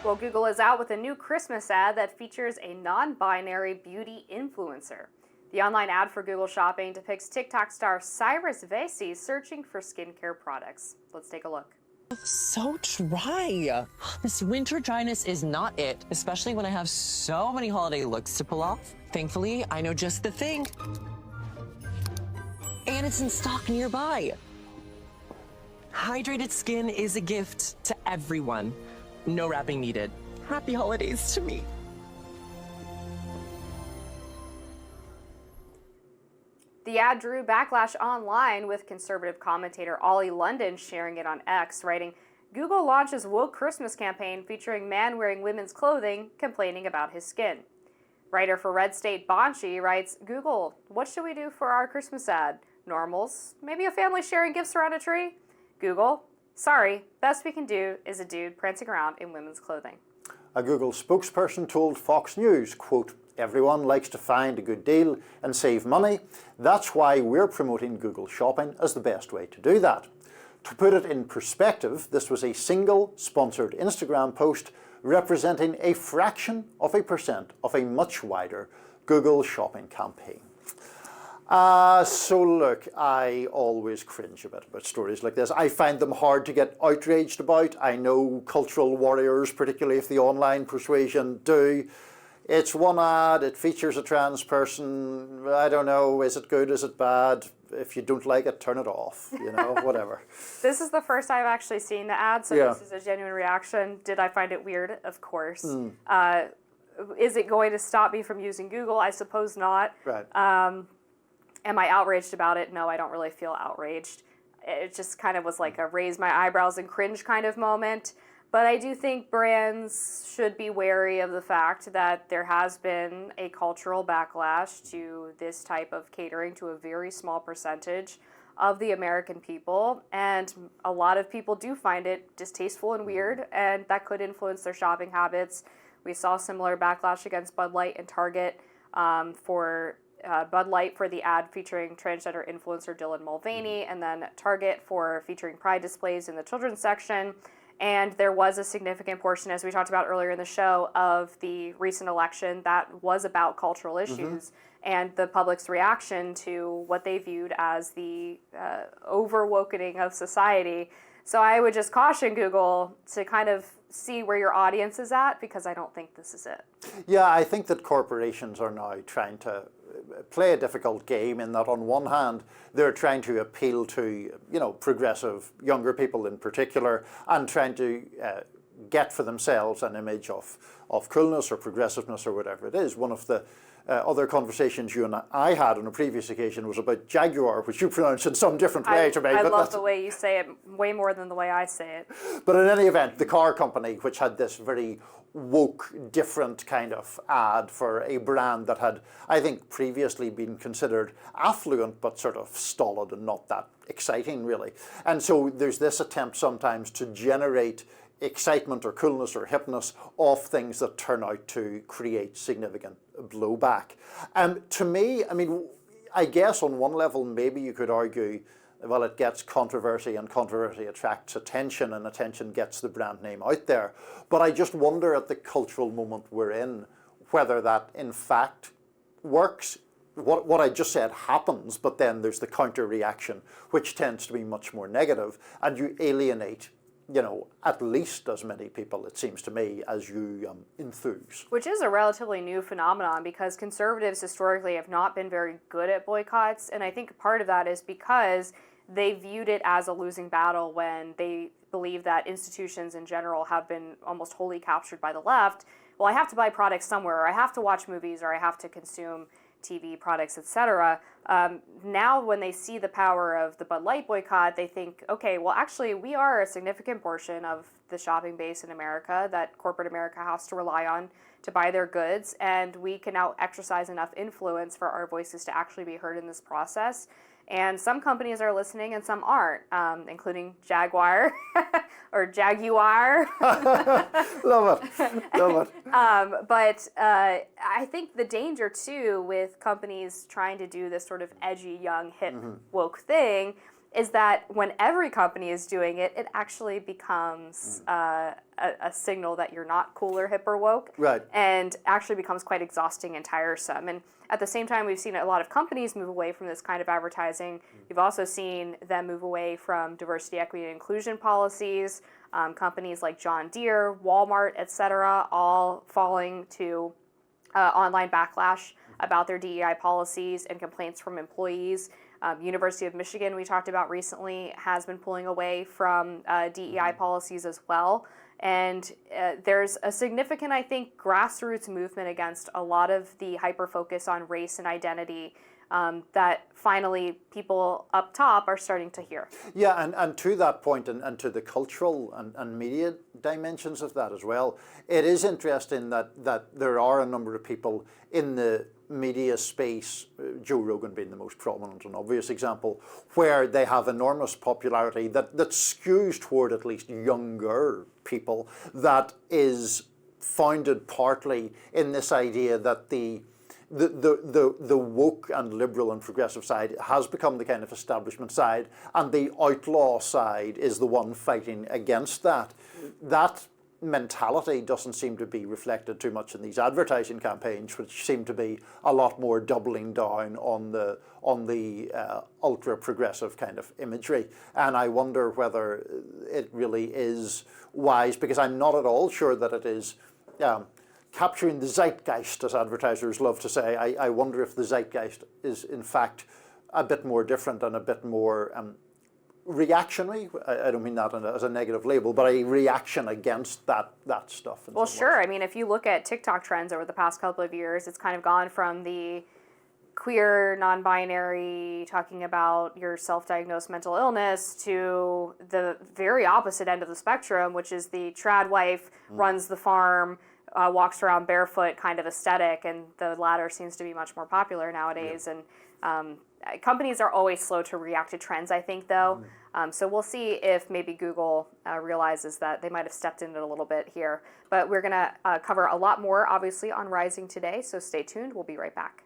Well, Google is out with a new Christmas ad that features a non-binary beauty influencer. The online ad for Google Shopping depicts TikTok star Cyrus Vesi searching for skincare products. Let's take a look. So dry. This winter dryness is not it, especially when I have so many holiday looks to pull off. Thankfully, I know just the thing. And it's in stock nearby. Hydrated skin is a gift to everyone. No wrapping needed. Happy holidays to me. The ad drew backlash online, with conservative commentator Ollie London sharing it on X, writing, "Google launches woke Christmas campaign featuring man wearing women's clothing, complaining about his skin." Writer for Red State Bonchi writes, "Google, what should we do for our Christmas ad? Normals? Maybe a family sharing gifts around a tree?" Google, "Sorry, best we can do is a dude prancing around in women's clothing." A Google spokesperson told Fox News, quote, "Everyone likes to find a good deal and save money. That's why we're promoting Google Shopping as the best way to do that." To put it in perspective, this was a single sponsored Instagram post representing a fraction of a percent of a much wider Google Shopping campaign. So look, I always cringe a bit about stories like this. I find them hard to get outraged about. I know cultural warriors, particularly if the online persuasion, do. It's one ad, it features a trans person. I don't know, is it good, is it bad? If you don't like it, turn it off, whatever. This is the first I've actually seen the ad, so Yeah. This is a genuine reaction. Did I find it weird? Of course. Is it going to stop me from using Google? I suppose not. Right. Am I outraged about it? No, I don't really feel outraged. It just kind of was like a raise my eyebrows and cringe kind of moment. But I do think brands should be wary of the fact that there has been a cultural backlash to this type of catering to a very small percentage of the American people. And a lot of people do find it distasteful and weird, and that could influence their shopping habits. We saw similar backlash against Bud Light and Target for Bud Light for the ad featuring transgender influencer Dylan Mulvaney, and then Target for featuring pride displays in the children's section. And there was a significant portion, as we talked about earlier in the show, of the recent election that was about cultural issues and the public's reaction to what they viewed as the overwokening of society. So I would just caution Google to kind of see where your audience is at, because I don't think this is it. Yeah, I think that corporations are now trying to play a difficult game, in that on one hand they're trying to appeal to progressive younger people in particular, and trying to get for themselves an image of coolness or progressiveness or whatever it is. One of the other conversations you and I had on a previous occasion was about Jaguar, which you pronounce in some different way to me. I love the way you say it, way more than the way I say it. But in any event, the car company, which had this very woke, different kind of ad for a brand that had, I think, previously been considered affluent, but sort of stolid and not that exciting, really. And so there's this attempt sometimes to generate excitement or coolness or hipness of things that turn out to create significant blowback. To me, I guess on one level maybe you could argue, well, it gets controversy, and controversy attracts attention, and attention gets the brand name out there. But I just wonder, at the cultural moment we're in, whether that in fact works. What I just said happens, but then there's the counter reaction, which tends to be much more negative, and you alienate at least as many people, it seems to me, as you enthuse. Which is a relatively new phenomenon, because conservatives historically have not been very good at boycotts, and I think part of that is because they viewed it as a losing battle when they believe that institutions in general have been almost wholly captured by the left. Well, I have to buy products somewhere, or I have to watch movies, or I have to consume TV products, etc. Now when they see the power of the Bud Light boycott, they think, okay, well actually we are a significant portion of the shopping base in America that corporate America has to rely on to buy their goods, and we can now exercise enough influence for our voices to actually be heard in this process. And some companies are listening and some aren't, including Jaguar or Jaguar. Love it. But I think the danger too with companies trying to do this sort of edgy, young, hip, woke thing is that when every company is doing it, it actually becomes a signal that you're not cool or hip or woke, Right. and actually becomes quite exhausting and tiresome. And at the same time, we've seen a lot of companies move away from this kind of advertising. We've also seen them move away from diversity, equity, and inclusion policies. Companies like John Deere, Walmart, etc., all falling to online backlash about their DEI policies and complaints from employees. University of Michigan, we talked about recently, has been pulling away from DEI policies as well. And there's a significant, I think, grassroots movement against a lot of the hyper-focus on race and identity that finally people up top are starting to hear. Yeah, and to that point, and to the cultural and media dimensions of that as well, it is interesting that there are a number of people in the media space, Joe Rogan being the most prominent and obvious example, where they have enormous popularity that skews toward at least younger people, that is founded partly in this idea that the woke and liberal and progressive side has become the kind of establishment side, and the outlaw side is the one fighting against that. That mentality doesn't seem to be reflected too much in these advertising campaigns, which seem to be a lot more doubling down on the ultra progressive kind of imagery. And I wonder whether it really is wise, because I'm not at all sure that it is capturing the zeitgeist, as advertisers love to say. I wonder if the zeitgeist is in fact a bit more different and a bit more reactionary. I don't mean that as a negative label, but a reaction against that stuff. Well, sure. I mean, if you look at TikTok trends over the past couple of years, it's kind of gone from the queer, non-binary, talking about your self-diagnosed mental illness, to the very opposite end of the spectrum, which is the trad wife, runs the farm, walks around barefoot kind of aesthetic, and the latter seems to be much more popular nowadays. Yeah. And companies are always slow to react to trends, I think, though. So we'll see if maybe Google realizes that they might have stepped in it a little bit here. But we're going to cover a lot more, obviously, on Rising today, so stay tuned. We'll be right back.